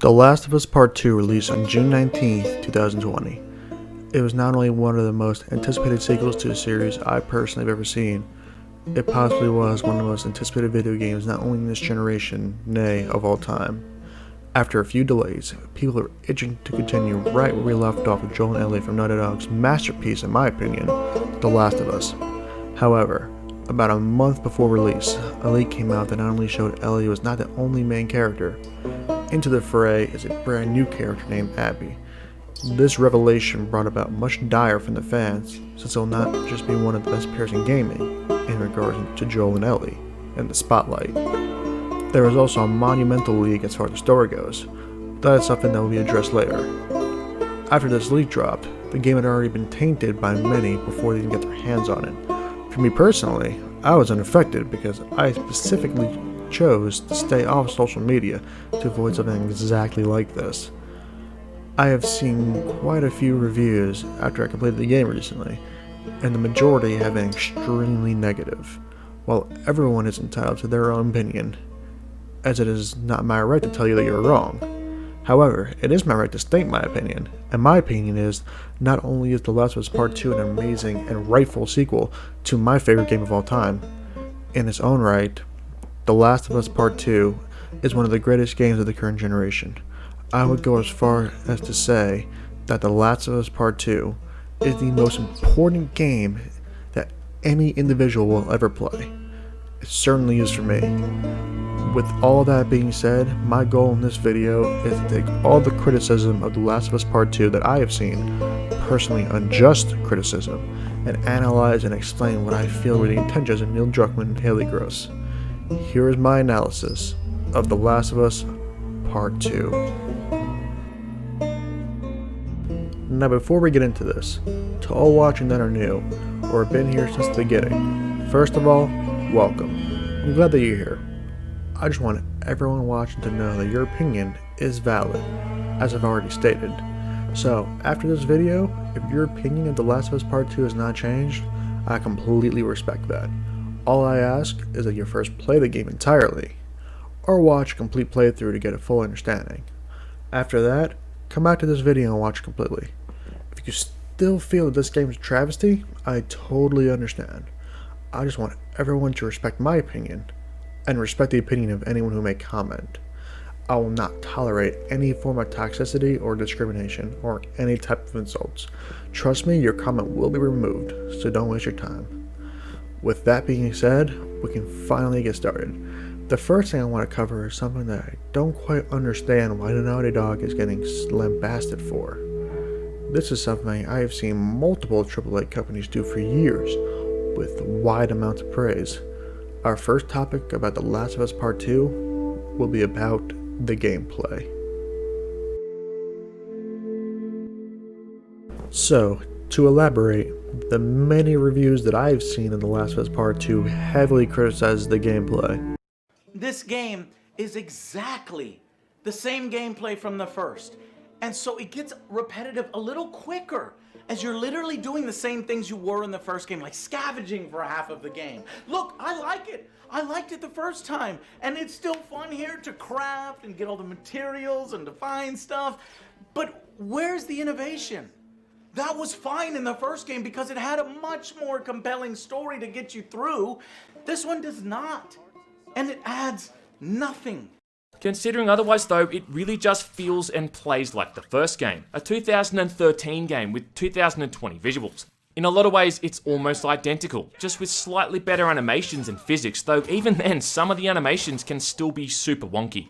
The Last of Us Part 2 released on June 19th, 2020. It was not only one of the most anticipated sequels to a series I personally have ever seen, it possibly was one of the most anticipated video games not only in this generation, nay, of all time. After a few delays, people are itching to continue right where we left off with Joel and Ellie from Naughty Dog's masterpiece, in my opinion, The Last of Us. However, about a month before release, a leak came out that not only showed Ellie was not the only main character. Into the fray is a brand new character named Abby. This revelation brought about much dire from the fans, since it will not just be one of the best pairs in gaming, in regards to Joel and Ellie, in the spotlight. There was also a monumental leak as far as the story goes, but that is something that will be addressed later. After this leak dropped, the game had already been tainted by many before they even get their hands on it. For me personally, I was unaffected because I specifically chose to stay off social media to avoid something exactly like this. I have seen quite a few reviews after I completed the game recently, and the majority have been extremely negative. While everyone is entitled to their own opinion, as it is not my right to tell you that you're wrong. However, it is my right to state my opinion, and my opinion is, not only is The Last of Us Part 2 an amazing and rightful sequel to my favorite game of all time, in its own right, The Last of Us Part 2 is one of the greatest games of the current generation. I would go as far as to say that The Last of Us Part 2 is the most important game that any individual will ever play. It certainly is for me. With all that being said, my goal in this video is to take all the criticism of The Last of Us Part 2 that I have seen, personally unjust criticism, and analyze and explain what I feel were the intentions of Neil Druckmann and Haley Gross. Here is my analysis of The Last of Us Part 2. Now before we get into this, to all watching that are new, or have been here since the beginning, first of all, welcome. I'm glad that you're here. I just want everyone watching to know that your opinion is valid, as I've already stated. So, after this video, if your opinion of The Last of Us Part 2 has not changed, I completely respect that. All I ask is that you first play the game entirely, or watch a complete playthrough to get a full understanding. After that, come back to this video and watch completely. If you still feel that this game is a travesty, I totally understand. I just want everyone to respect my opinion, and respect the opinion of anyone who may comment. I will not tolerate any form of toxicity or discrimination or any type of insults. Trust me, your comment will be removed, so don't waste your time. With that being said, we can finally get started. The first thing I want to cover is something that I don't quite understand why Naughty Dog is getting lambasted for. This is something I have seen multiple AAA companies do for years, with wide amounts of praise. Our first topic about The Last of Us Part 2 will be about the gameplay. So, to elaborate, the many reviews that I've seen in The Last of Us Part 2 heavily criticize the gameplay. This game is exactly the same gameplay from the first, and so it gets repetitive a little quicker, as you're literally doing the same things you were in the first game, like scavenging for half of the game. Look, I like it. I liked it the first time, and it's still fun here to craft and get all the materials and to find stuff, but where's the innovation? That was fine in the first game because it had a much more compelling story to get you through. This one does not, and it adds nothing. Considering otherwise though, it really just feels and plays like the first game, a 2013 game with 2020 visuals. In a lot of ways, it's almost identical, just with slightly better animations and physics, though even then, some of the animations can still be super wonky.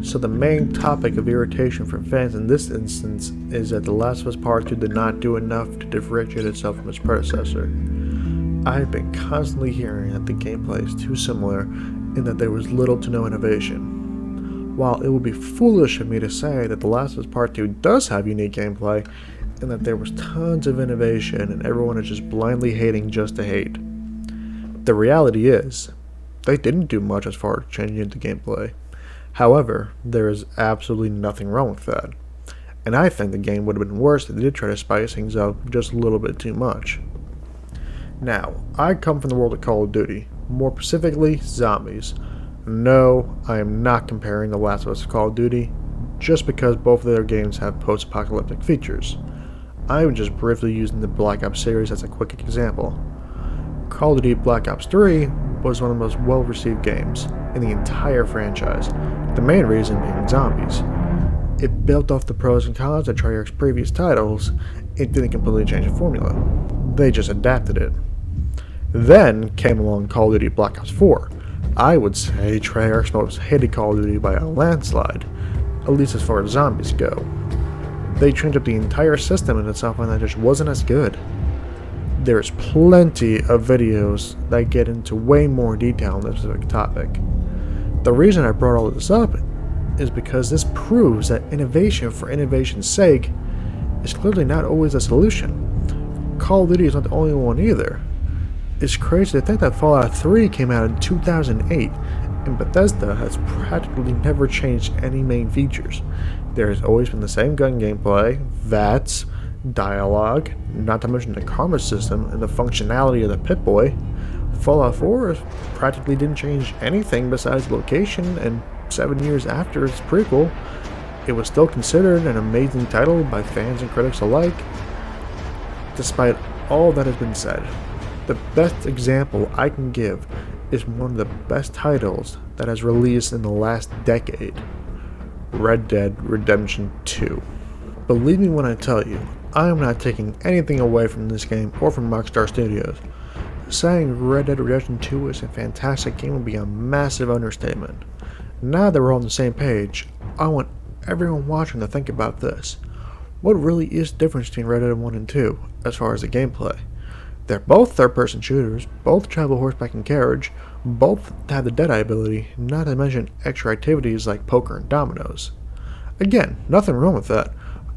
So the main topic of irritation from fans in this instance is that The Last of Us Part 2 did not do enough to differentiate itself from its predecessor. I have been constantly hearing that the gameplay is too similar and that there was little to no innovation. While it would be foolish of me to say that The Last of Us Part 2 does have unique gameplay, and that there was tons of innovation and everyone is just blindly hating just to hate. The reality is, they didn't do much as far as changing the gameplay. However, there is absolutely nothing wrong with that. And I think the game would have been worse if they did try to spice things up just a little bit too much. Now, I come from the world of Call of Duty, more specifically zombies. No, I am not comparing The Last of Us to Call of Duty, just because both of their games have post-apocalyptic features. I am just briefly using the Black Ops series as a quick example. Call of Duty Black Ops 3 was one of the most well-received games in the entire franchise, the main reason being zombies. It built off the pros and cons of Treyarch's previous titles. It didn't completely change the formula. They just adapted it. Then came along Call of Duty Black Ops 4. I would say Treyarch's most hated Call of Duty by a landslide, at least as far as zombies go. They changed up the entire system into something that just wasn't as good. There's plenty of videos that get into way more detail on this specific topic. The reason I brought all this up is because this proves that innovation for innovation's sake is clearly not always a solution. Call of Duty is not the only one either. It's crazy to think that Fallout 3 came out in 2008, and Bethesda has practically never changed any main features. There has always been the same gun gameplay, VATS, dialogue, not to mention the karma system and the functionality of the Pip-Boy. Fallout 4 practically didn't change anything besides location, and 7 years after its prequel, it was still considered an amazing title by fans and critics alike. Despite all that has been said, the best example I can give is one of the best titles that has released in the last decade, Red Dead Redemption 2. Believe me when I tell you, I am not taking anything away from this game or from Rockstar Studios. Saying Red Dead Redemption 2 is a fantastic game would be a massive understatement. Now that we're on the same page, I want everyone watching to think about this. What really is the difference between Red Dead 1 and 2 as far as the gameplay? They're both third-person shooters, both travel horseback and carriage, both have the Deadeye ability, not to mention extra activities like poker and dominoes. Again, nothing wrong with that.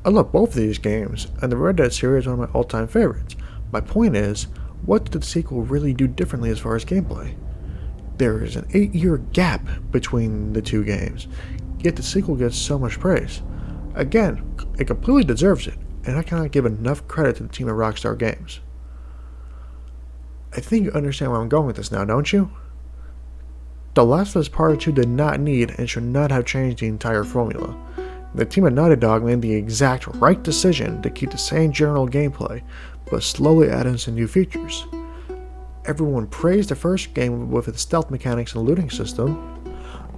I love both of these games, and the Red Dead series is one of my all-time favorites. My point is, what did the sequel really do differently as far as gameplay? There is an 8-year gap between the two games, yet the sequel gets so much praise. Again, it completely deserves it, and I cannot give enough credit to the team at Rockstar Games. I think you understand where I'm going with this now, don't you? The Last of Us Part 2 did not need and should not have changed the entire formula. The team at Naughty Dog made the exact right decision to keep the same general gameplay, but slowly add in some new features. Everyone praised the first game with its stealth mechanics and looting system.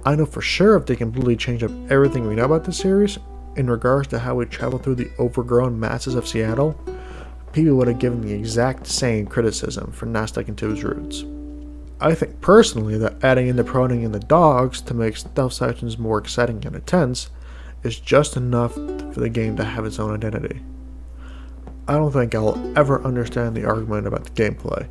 I know for sure if they completely changed up everything we know about the series, in regards to how we travel through the overgrown masses of Seattle, people would have given the exact same criticism for not sticking to its roots. I think personally that adding in the proning and the dogs to make stealth sections more exciting and intense is just enough for the game to have its own identity. I don't think I'll ever understand the argument about the gameplay.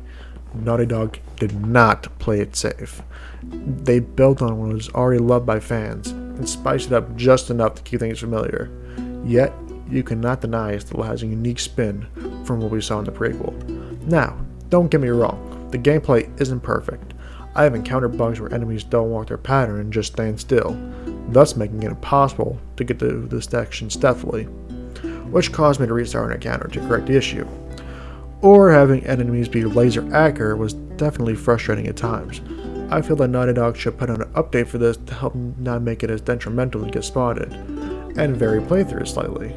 Naughty Dog did not play it safe. They built on what was already loved by fans and spiced it up just enough to keep things familiar. Yet, you cannot deny it still has a unique spin from what we saw in the prequel. Now, don't get me wrong, the gameplay isn't perfect. I have encountered bugs where enemies don't walk their pattern and just stand still, thus making it impossible to get to this section stealthily, which caused me to restart an encounter to correct the issue. Or having enemies be laser accurate was definitely frustrating at times. I feel that Naughty Dog should put out an update for this to help not make it as detrimental to get spotted, and vary playthroughs slightly.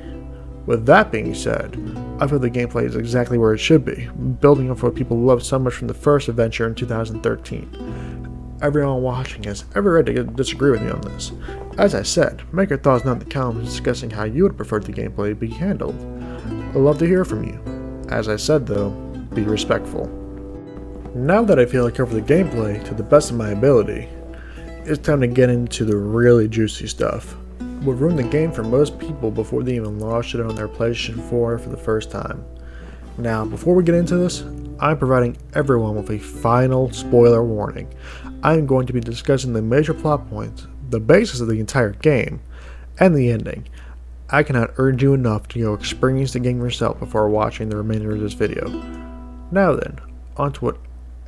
With that being said, I feel the gameplay is exactly where it should be, building up what people loved so much from the first adventure in 2013. Everyone watching has every right to disagree with me on this. As I said, make your thoughts known in the comments discussing how you would prefer the gameplay be handled. I'd love to hear from you. As I said though, be respectful. Now that I feel I covered the gameplay to the best of my ability, it's time to get into the really juicy stuff. What ruined the game for most people before they even launched it on their PlayStation 4 for the first time. Now, before we get into this, I'm providing everyone with a final spoiler warning. I am going to be discussing the major plot points, the basis of the entire game, and the ending. I cannot urge you enough to go experience the game yourself before watching the remainder of this video. Now then, on to what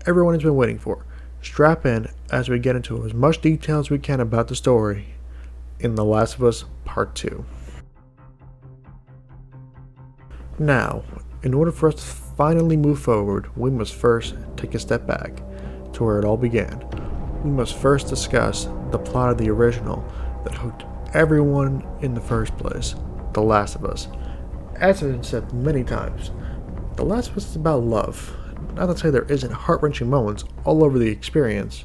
everyone has been waiting for. Strap in as we get into as much detail as we can about the story in The Last of Us Part 2. Now, in order for us to finally move forward, we must first take a step back to where it all began. we must first discuss the plot of the original that hooked everyone in the first place, The Last of Us. As has been said many times, The Last of Us is about love. Not to say there isn't heart-wrenching moments all over the experience.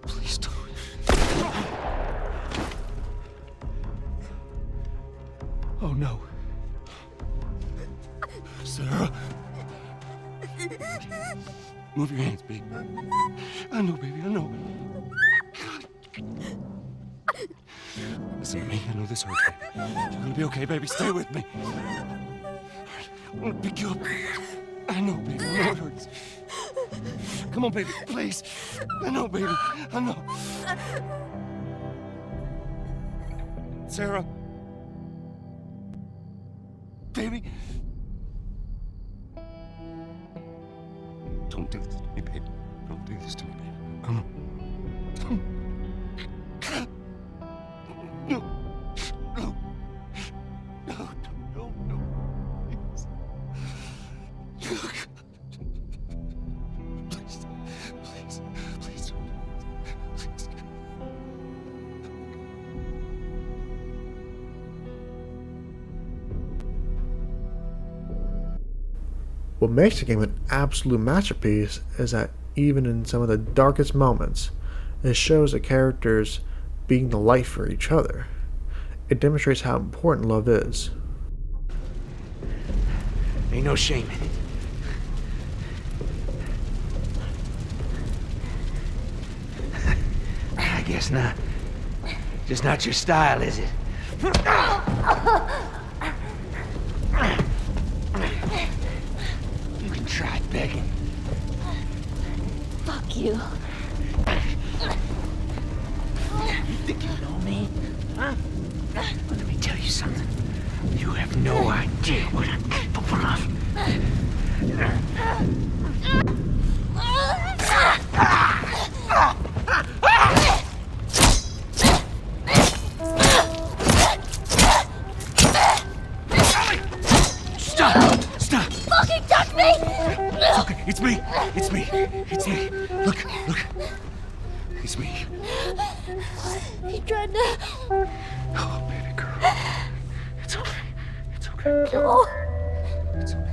Please don't. Oh no. Sarah. Move your hands, baby. I know, baby, I know. Listen to me, I know this hurts, baby. You're gonna be okay, baby. Stay with me. I'm gonna pick you up. I know, baby, I know it hurts. Come on, baby, please. I know, baby, I know. Sarah. Baby. Don't do this to me, baby. Don't do this to me, baby. Come on. No. No. No, no, no. Please. Please. Please. Please. Please. What makes the game an absolute masterpiece is that even in some of the darkest moments, it shows the characters being the light for each other. It demonstrates how important love is. Ain't no shame in it. I guess not. Just not your style, is it? You can try begging. Fuck you. You think you know me? Huh? Let me tell you something. You have no idea what I'm capable of. Stop! Stop! Fucking touch me! It's okay. It's me. It's me. It's me. Look. Look. It's me. He tried to... Oh, baby girl. It's okay. It's okay. No. It's okay.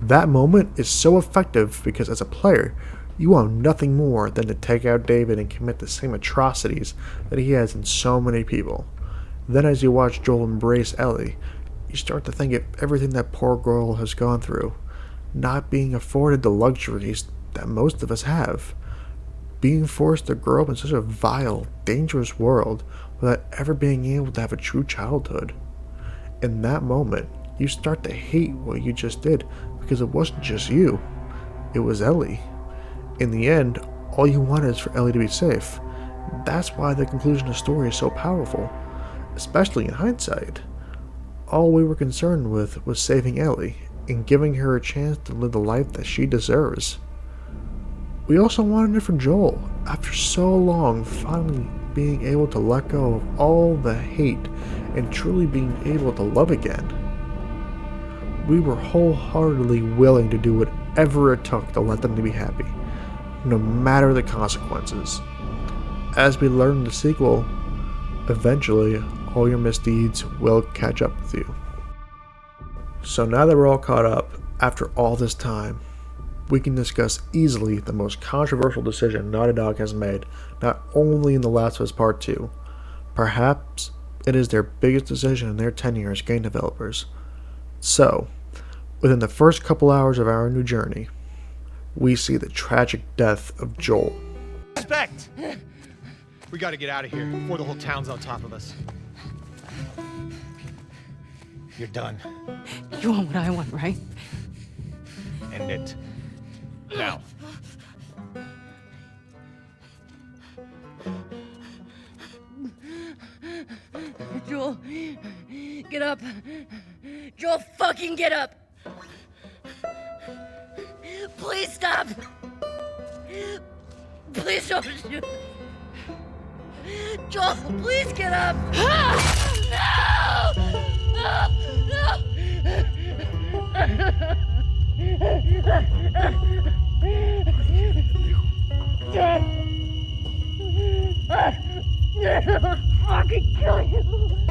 That moment is so effective because as a player, you want nothing more than to take out David and commit the same atrocities that he has in so many people. Then as you watch Joel embrace Ellie, you start to think of everything that poor girl has gone through, not being afforded the luxuries that most of us have, being forced to grow up in such a vile, dangerous world without ever being able to have a true childhood. In that moment, you start to hate what you just did because it wasn't just you, it was Ellie. In the end, all you want is for Ellie to be safe. That's why the conclusion of the story is so powerful, especially in hindsight. All we were concerned with was saving Ellie and giving her a chance to live the life that she deserves. We also wanted it for Joel, after so long finally being able to let go of all the hate and truly being able to love again. We were wholeheartedly willing to do whatever it took to let them to be happy, no matter the consequences. As we learn in the sequel, eventually all your misdeeds will catch up with you. So now that we're all caught up, after all this time, we can discuss easily the most controversial decision Naughty Dog has made, not only in The Last of Us Part 2, perhaps it is their biggest decision in their tenure as game developers. So, within the first couple hours of our new journey, we see the tragic death of Joel. Respect! We gotta get out of here before the whole town's on top of us. You're done. You want what I want, right? End it. Now. Joel, get up. Joel, fucking get up. Please stop. Please don't shoot. Joel, please get up. No. Fucking kill you.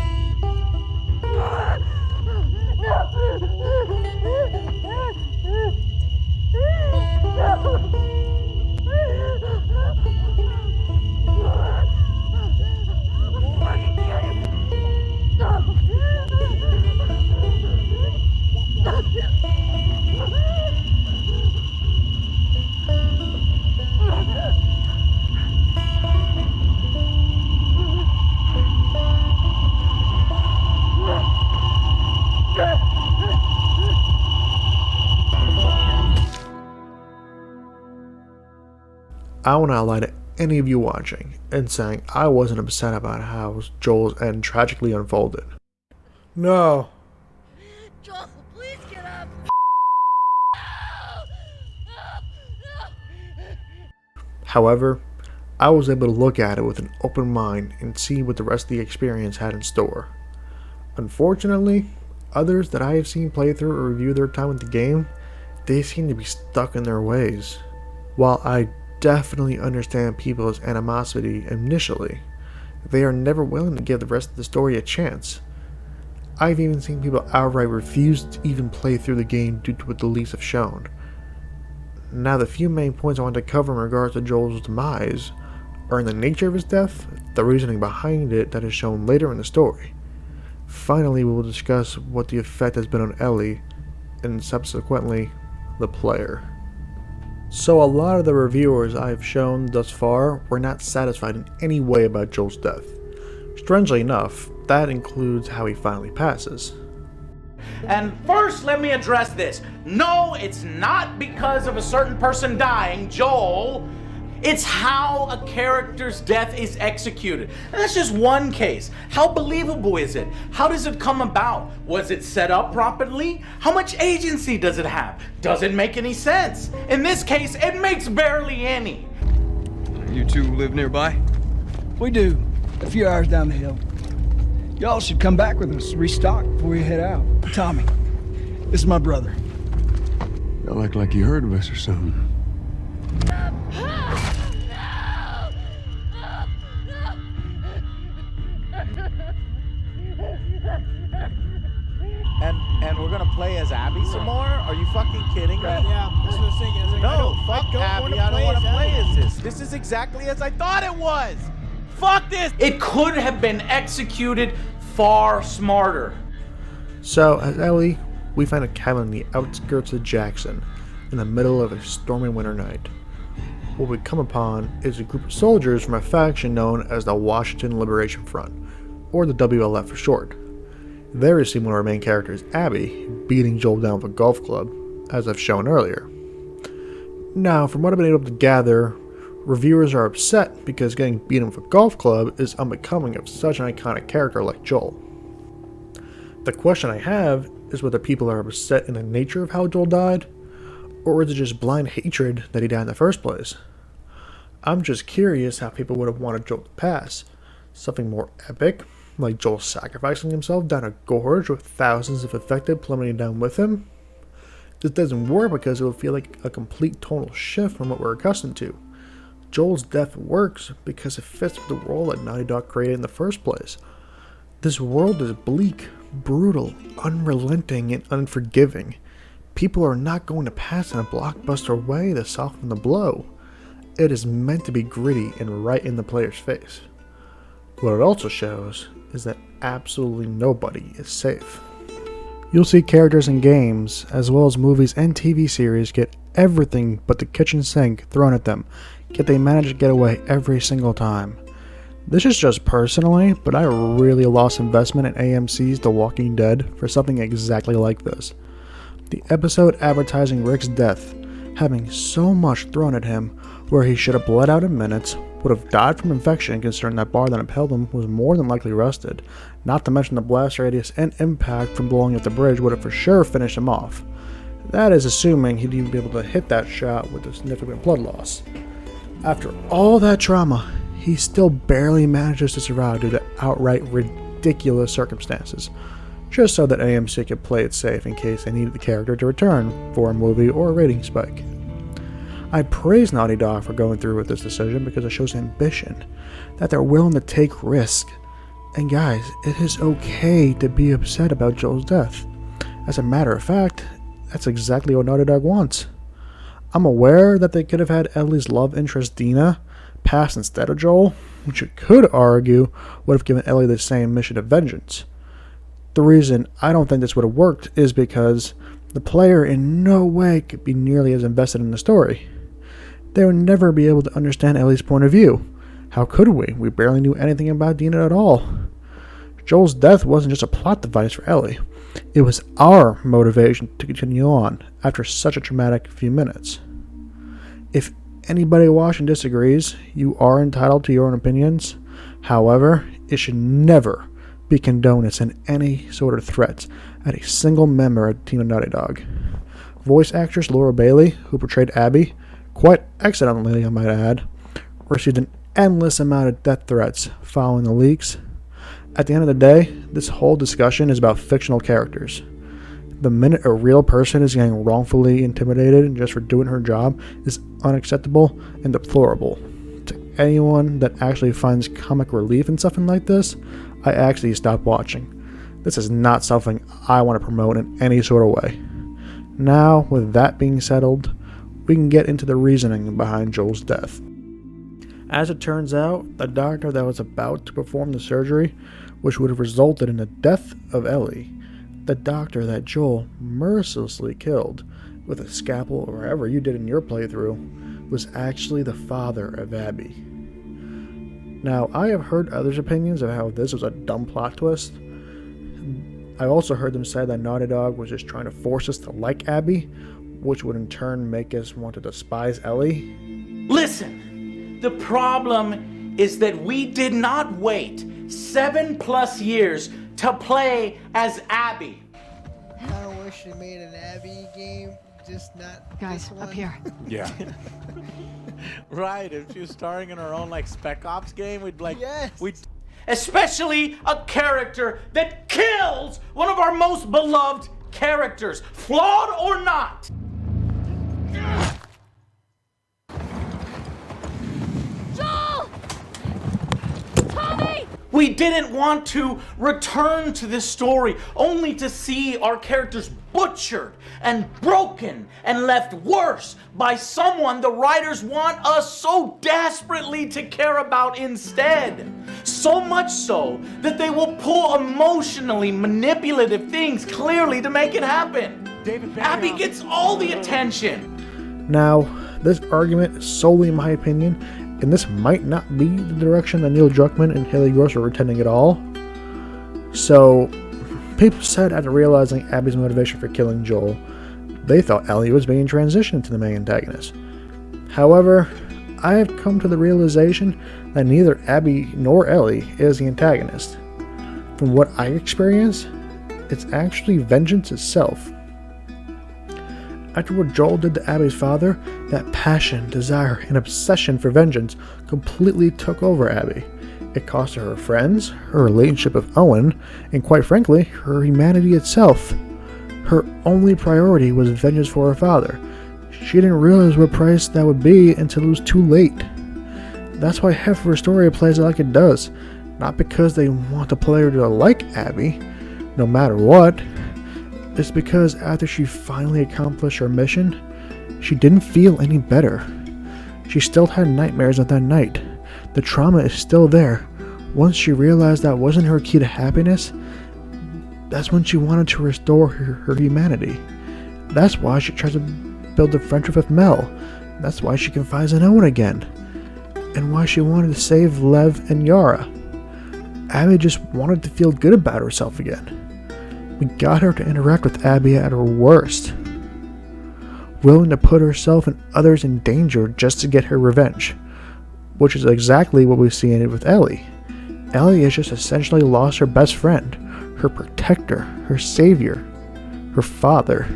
I want to lie to any of you watching and saying I wasn't upset about how Joel's end tragically unfolded. No. Joel, please get up. However, I was able to look at it with an open mind and see what the rest of the experience had in store. Unfortunately, others that I have seen play through or review their time with the game, they seem to be stuck in their ways. While I definitely understand people's animosity initially, they are never willing to give the rest of the story a chance. I've even seen people outright refuse to even play through the game due to what the leaks have shown. Now, the few main points I want to cover in regards to Joel's demise are in the nature of his death, the reasoning behind it that is shown later in the story. Finally, we will discuss what the effect has been on Ellie, and subsequently, the player. So a lot of the reviewers I have shown thus far were not satisfied in any way about Joel's death. Strangely enough, that includes how he finally passes. And first, let me address this. No, it's not because of a certain person dying, Joel. It's how a character's death is executed. And that's just one case. How believable is it? How does it come about? Was it set up properly? How much agency does it have? Does it make any sense? In this case, it makes barely any. You two live nearby? We do. A few hours down the hill. Y'all should come back with us, restock before you head out. Tommy, this is my brother. Y'all act like you heard of us or something. And we're gonna play as Abby some more? Are you fucking kidding me? Yeah, that's what I was thinking. I was like, No, fuck Abby. I don't want to play as this. This is exactly as I thought it was. Fuck this. It could have been executed far smarter. So, as Ellie, we find a cabin in the outskirts of Jackson, in the middle of a stormy winter night. What we come upon is a group of soldiers from a faction known as the Washington Liberation Front, or the WLF for short. There we see one of our main characters, Abby, beating Joel down with a golf club, as I've shown earlier. Now, from what I've been able to gather, reviewers are upset because getting beaten with a golf club is unbecoming of such an iconic character like Joel. The question I have is whether people are upset in the nature of how Joel died, or is it just blind hatred that he died in the first place? I'm just curious how people would have wanted Joel to pass. Something more epic, like Joel sacrificing himself down a gorge with thousands of affected plummeting down with him? This doesn't work because it would feel like a complete tonal shift from what we're accustomed to. Joel's death works because it fits with the world that Naughty Dog created in the first place. This world is bleak, brutal, unrelenting, and unforgiving. People are not going to pass in a blockbuster way to soften the blow. It is meant to be gritty and right in the player's face. What it also shows is that absolutely nobody is safe. You'll see characters in games, as well as movies and TV series, get everything but the kitchen sink thrown at them, yet they manage to get away every single time. This is just personally, but I really lost investment in AMC's The Walking Dead for something exactly like this. The episode advertising Rick's death, having so much thrown at him where he should have bled out in minutes, would have died from infection considering that bar that impaled him was more than likely rusted, not to mention the blast radius and impact from blowing up the bridge would have for sure finished him off. That is assuming he'd even be able to hit that shot with a significant blood loss. After all that trauma, he still barely manages to survive due to outright ridiculous circumstances, just so that AMC could play it safe in case they needed the character to return for a movie or a rating spike. I praise Naughty Dog for going through with this decision because it shows ambition, that they're willing to take risk. And guys, it is okay to be upset about Joel's death. As a matter of fact, that's exactly what Naughty Dog wants. I'm aware that they could have had Ellie's love interest Dina pass instead of Joel, which you could argue would have given Ellie the same mission of vengeance. The reason I don't think this would have worked is because the player in no way could be nearly as invested in the story. They would never be able to understand Ellie's point of view. How could we? We barely knew anything about Dina at all. Joel's death wasn't just a plot device for Ellie. It was our motivation to continue on after such a traumatic few minutes. If anybody watching disagrees, you are entitled to your own opinions. However, it should never be condoned to send any sort of threats at a single member of the team of Naughty Dog. Voice actress Laura Bailey, who portrayed Abby, quite excellently I might add, received an endless amount of death threats following the leaks. At the end of the day, this whole discussion is about fictional characters. The minute a real person is getting wrongfully intimidated just for doing her job is unacceptable and deplorable. To anyone that actually finds comic relief in something like this, I actually stop watching. This is not something I want to promote in any sort of way. Now, with that being settled, we can get into the reasoning behind Joel's death. As it turns out, the doctor that was about to perform the surgery, which would have resulted in the death of Ellie, the doctor that Joel mercilessly killed with a scalpel or whatever you did in your playthrough, was actually the father of Abby. Now, I have heard others' opinions of how this was a dumb plot twist. I also heard them say that Naughty Dog was just trying to force us to like Abby, which would in turn make us want to despise Ellie. Listen, the problem is that we did not wait 7+ years to play as Abby. I wish they made an Abby game, just not Guys, this one. up here. Yeah. Right, if she was starring in her own like Spec Ops game, we'd like we'd Especially a character that kills one of our most beloved characters, flawed or not. Joel! Tommy! We didn't want to return to this story only to see our characters butchered and broken and left worse by someone the writers want us so desperately to care about instead. So much so that they will pull emotionally manipulative things clearly to make it happen. Abby gets all the attention. Now, this argument is solely my opinion, and this might not be the direction that Neil Druckmann and Haley Gross were intending at all. So, people said after realizing Abby's motivation for killing Joel, they thought Ellie was being transitioned to the main antagonist. However, I have come to the realization that neither Abby nor Ellie is the antagonist. From what I experienced, it's actually vengeance itself. After what Joel did to Abby's father, that passion, desire, and obsession for vengeance completely took over Abby. It cost her friends, her relationship with Owen, and quite frankly, her humanity itself. Her only priority was vengeance for her father. She didn't realize what price that would be until it was too late. That's why half of her story plays out like it does. Not because they want the player to like Abby, no matter what. It's because after she finally accomplished her mission, she didn't feel any better. She still had nightmares of that night. The trauma is still there. Once she realized that wasn't her key to happiness, that's when she wanted to restore her humanity. That's why she tries to build a friendship with Mel. That's why she confides in Owen again. and why she wanted to save Lev and Yara. Abby just wanted to feel good about herself again. We got her to interact with Abby at her worst, willing to put herself and others in danger just to get her revenge, which is exactly what we see in it with Ellie. Ellie has just essentially lost her best friend, her protector, her savior, her father.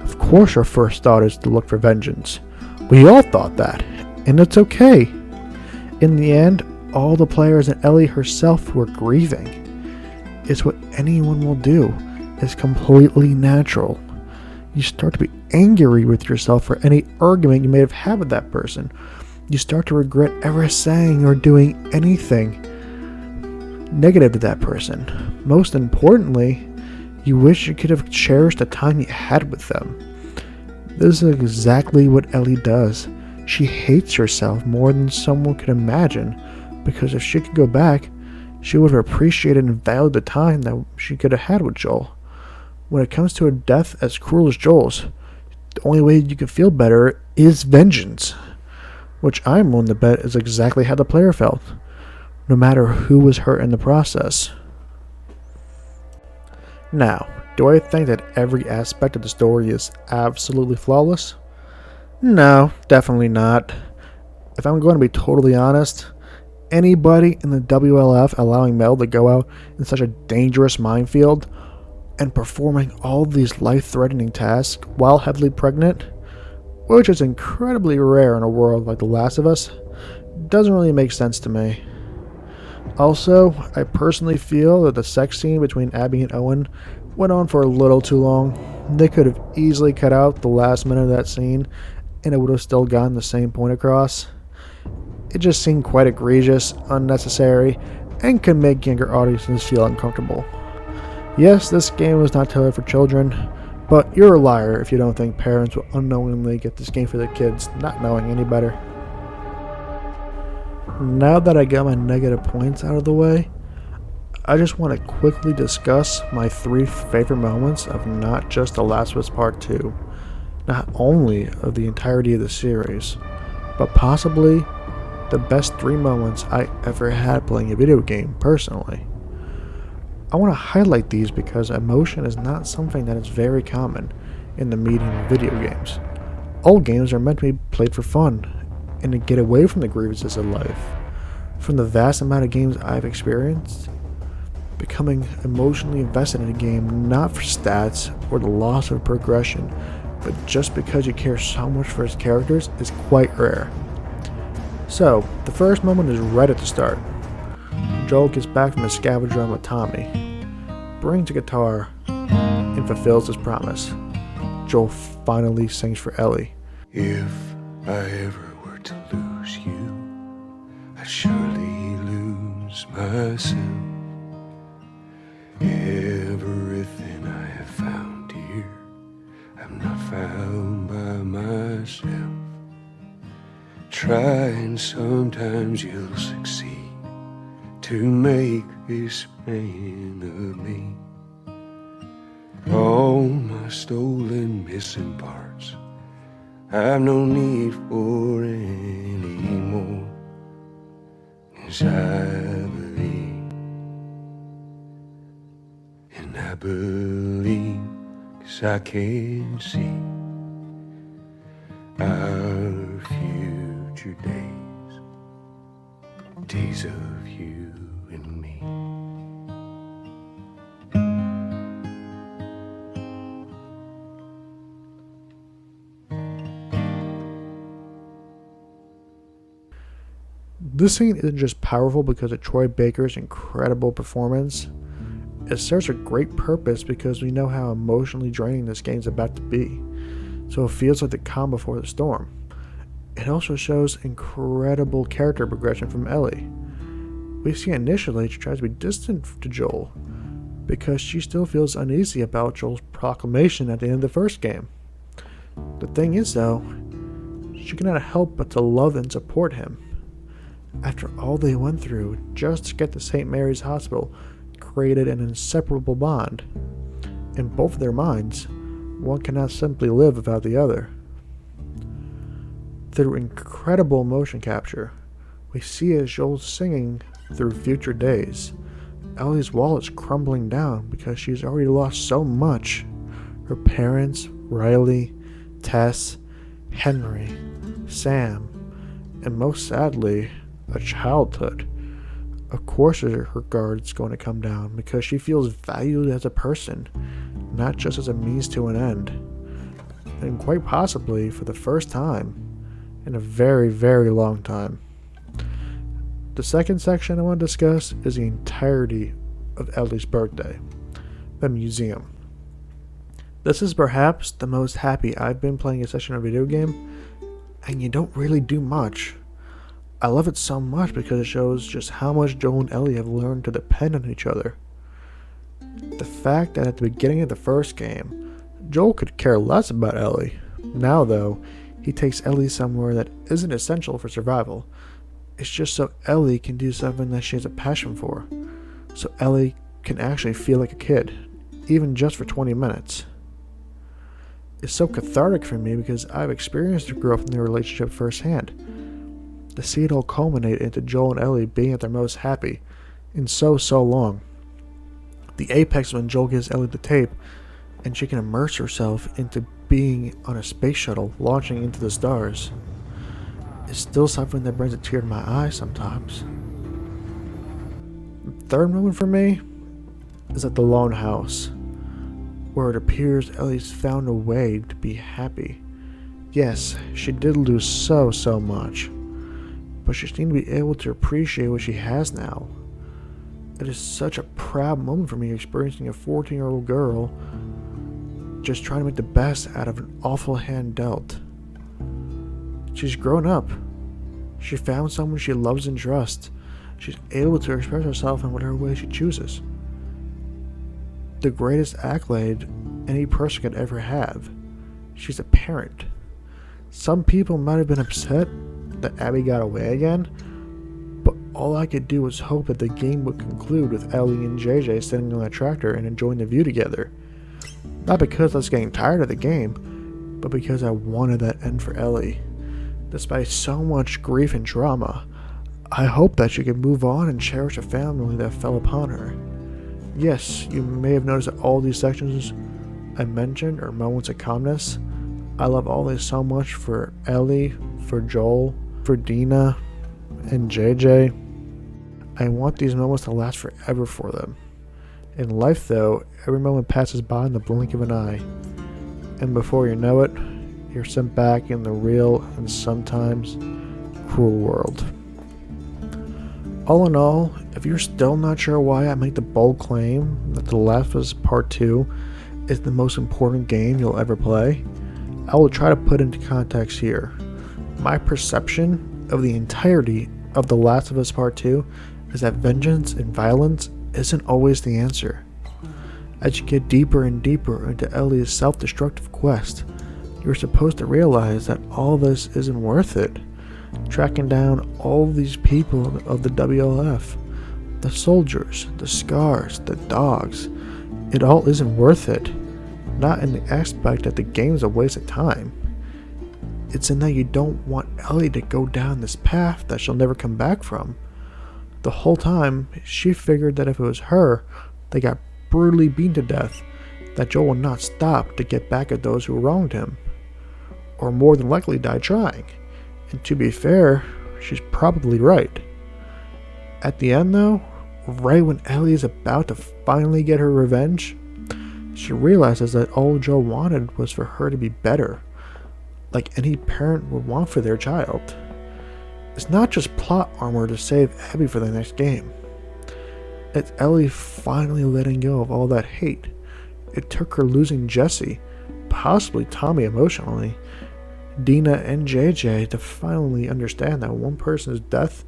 Of course her first thought is to look for vengeance. We all thought that, and it's okay. In the end, all the players and Ellie herself were grieving. It's what anyone will do. It's completely natural. You start to be angry with yourself for any argument you may have had with that person. You start to regret ever saying or doing anything negative to that person. Most importantly, you wish you could have cherished the time you had with them. This is exactly what Ellie does. She hates herself more than someone could imagine, because if she could go back, she would have appreciated and valued the time that she could have had with Joel. When it comes to a death as cruel as Joel's, the only way you can feel better is vengeance, which I'm willing to bet is exactly how the player felt, no matter who was hurt in the process. Now, do I think that every aspect of the story is absolutely flawless? No, definitely not. If I'm going to be totally honest, anybody in the WLF allowing Mel to go out in such a dangerous minefield and performing all these life-threatening tasks while heavily pregnant, which is incredibly rare in a world like The Last of Us, doesn't really make sense to me. Also, I personally feel that the sex scene between Abby and Owen went on for a little too long. They could have easily cut out the last minute of that scene and it would have still gotten the same point across. It just seemed quite egregious, unnecessary, and could make younger audiences feel uncomfortable. Yes, this game was not tailored for children, but you're a liar if you don't think parents will unknowingly get this game for their kids, not knowing any better. Now that I got my negative points out of the way, I just want to quickly discuss my 3 favorite moments of not just The Last of Us Part 2, not only of the entirety of the series, but possibly the best 3 moments I ever had playing a video game personally. I want to highlight these because emotion is not something that is very common in the medium of video games. All games are meant to be played for fun and to get away from the grievances of life. From the vast amount of games I've experienced, becoming emotionally invested in a game not for stats or the loss of progression, but just because you care so much for its characters is quite rare. So, the first moment is right at the start. Joel gets back from his scavenger hunt with Tommy, brings a guitar, and fulfills his promise. Joel finally sings for Ellie. If I ever were to lose you, I'd surely lose myself. Everything I have found here, I'm not found by myself. Try and sometimes you'll succeed to make this man of me. All my stolen missing parts, I've no need for any more. 'Cause I believe, and I believe 'cause I can see our future days, days of you and me. This scene isn't just powerful because of Troy Baker's incredible performance. It serves a great purpose because we know how emotionally draining this game's about to be, so it feels like the calm before the storm. It also shows incredible character progression from Ellie. We see initially she tries to be distant to Joel because she still feels uneasy about Joel's proclamation at the end of the first game. The thing is though, she cannot help but to love and support him. After all they went through just to get to St. Mary's Hospital created an inseparable bond. In both of their minds, one cannot simply live without the other. Through incredible motion capture, we see as Joel's singing through future days. Ellie's wallet's crumbling down because she's already lost so much. Her parents, Riley, Tess, Henry, Sam, and most sadly, a childhood. Of course her guard's going to come down because she feels valued as a person, not just as a means to an end. And quite possibly for the first time in a very, very long time. The second section I want to discuss is the entirety of Ellie's birthday, the museum. This is perhaps the most happy I've been playing a session of a video game, and you don't really do much. I love it so much because it shows just how much Joel and Ellie have learned to depend on each other. The fact that at the beginning of the first game, Joel could care less about Ellie. Now though, he takes Ellie somewhere that isn't essential for survival. It's just so Ellie can do something that she has a passion for. So Ellie can actually feel like a kid, even just for 20 minutes. It's so cathartic for me because I've experienced the growth in their relationship firsthand. To see it all culminate into Joel and Ellie being at their most happy in so long. The apex when Joel gives Ellie the tape and she can immerse herself into being on a space shuttle launching into the stars. It's still something that brings a tear to my eye sometimes. The third moment for me is at the lone house, where it appears Ellie's found a way to be happy. Yes, she did lose so much, but she seemed to be able to appreciate what she has now. It is such a proud moment for me experiencing a 14-year-old girl just trying to make the best out of an awful hand dealt. She's grown up. She found someone she loves and trusts. She's able to express herself in whatever way she chooses. The greatest accolade any person could ever have. She's a parent. Some people might have been upset that Abby got away again, but all I could do was hope that the game would conclude with Ellie and JJ sitting on a tractor and enjoying the view together. Not because I was getting tired of the game, but because I wanted that end for Ellie. Despite so much grief and drama, I hope that she can move on and cherish a family that fell upon her. Yes, you may have noticed that all these sections I mentioned are moments of calmness. I love all this so much for Ellie, for Joel, for Dina, and JJ. I want these moments to last forever for them. In life though, every moment passes by in the blink of an eye. And before you know it, you're sent back in the real and sometimes cruel world. All in all, if you're still not sure why I make the bold claim that The Last of Us Part 2 is the most important game you'll ever play, I will try to put into context here. My perception of the entirety of The Last of Us Part 2 is that vengeance and violence isn't always the answer. As you get deeper and deeper into Ellie's self-destructive quest, you're supposed to realize that all this isn't worth it. Tracking down all these people of the WLF, the soldiers, the scars, the dogs, it all isn't worth it. Not in the aspect that the game's a waste of time. It's in that you don't want Ellie to go down this path that she'll never come back from. The whole time, she figured that if it was her that got brutally beaten to death, that Joel would not stop to get back at those who wronged him. Or more than likely die trying. And to be fair, she's probably right. At the end though, right when Ellie is about to finally get her revenge, she realizes that all Joel wanted was for her to be better, like any parent would want for their child. It's not just plot armor to save Abby for the next game. It's Ellie finally letting go of all that hate. It took her losing Jesse, possibly Tommy emotionally, Dina and JJ to finally understand that one person's death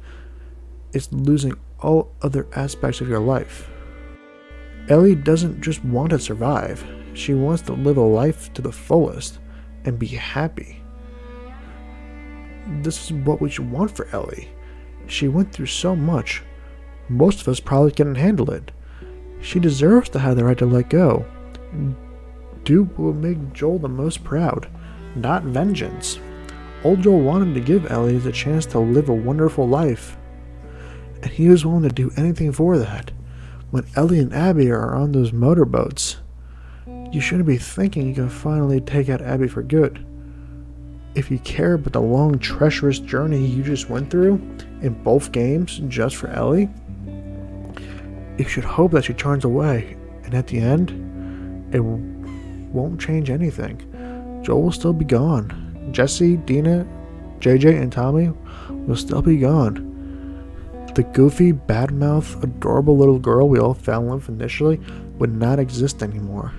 is losing all other aspects of your life. Ellie doesn't just want to survive, she wants to live a life to the fullest and be happy. This is what we should want for Ellie. She went through so much, most of us probably couldn't handle it. She deserves to have the right to let go. Do what will make Joel the most proud, not vengeance. All Joel wanted to give Ellie is a chance to live a wonderful life. And he was willing to do anything for that. When Ellie and Abby are on those motorboats, you shouldn't be thinking you can finally take out Abby for good. If you care about the long, treacherous journey you just went through in both games just for Ellie, you should hope that she turns away, and at the end, it won't change anything. Joel will still be gone. Jesse, Dina, JJ, and Tommy will still be gone. The goofy, badmouth, adorable little girl we all fell in love with initially would not exist anymore.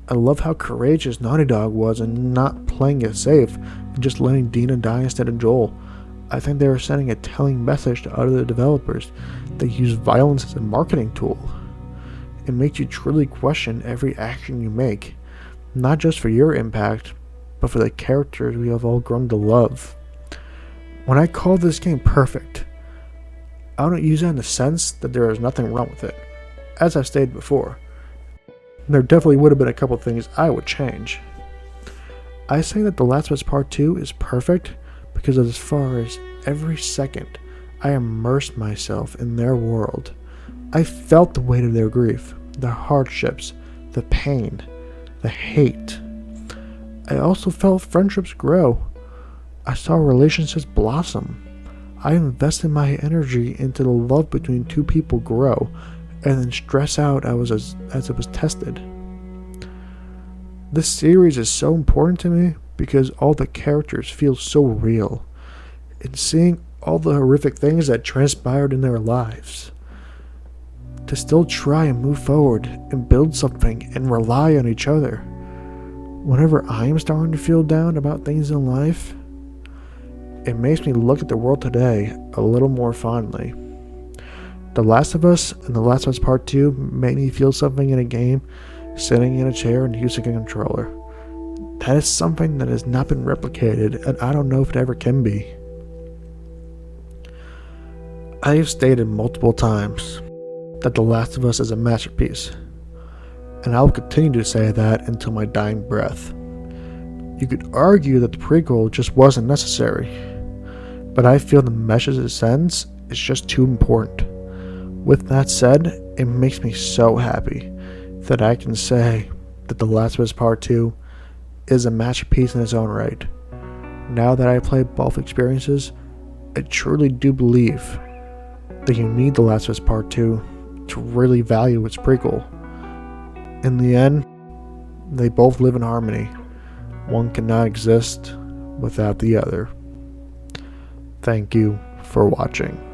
I love how courageous Naughty Dog was in not playing it safe and just letting Dina die instead of Joel. I think they were sending a telling message to other developers that use violence as a marketing tool. It makes you truly question every action you make, not just for your impact, but for the characters we have all grown to love. When I call this game perfect, I don't use that in the sense that there is nothing wrong with it. As I've stated before, there definitely would have been a couple things I would change. I say that The Last of Us Part 2 is perfect because as far as every second I immersed myself in their world. I felt the weight of their grief, the hardships, the pain, the hate. I also felt friendships grow. I saw relationships blossom. I invested my energy into the love between two people grow and then stress out as it was tested. This series is so important to me because all the characters feel so real, and seeing all the horrific things that transpired in their lives, to still try and move forward and build something and rely on each other. Whenever I'm starting to feel down about things in life, it makes me look at the world today a little more fondly. The Last of Us and The Last of Us Part 2 made me feel something in a game, sitting in a chair and using a controller. That is something that has not been replicated, and I don't know if it ever can be. I have stated multiple times that The Last of Us is a masterpiece, and I will continue to say that until my dying breath. You could argue that the prequel just wasn't necessary, but I feel the message it sends is just too important. With that said, it makes me so happy that I can say that The Last of Us Part 2 is a masterpiece in its own right. Now that I played both experiences, I truly do believe that you need The Last of Us Part 2 to really value its prequel. In the end, they both live in harmony. One cannot exist without the other. Thank you for watching.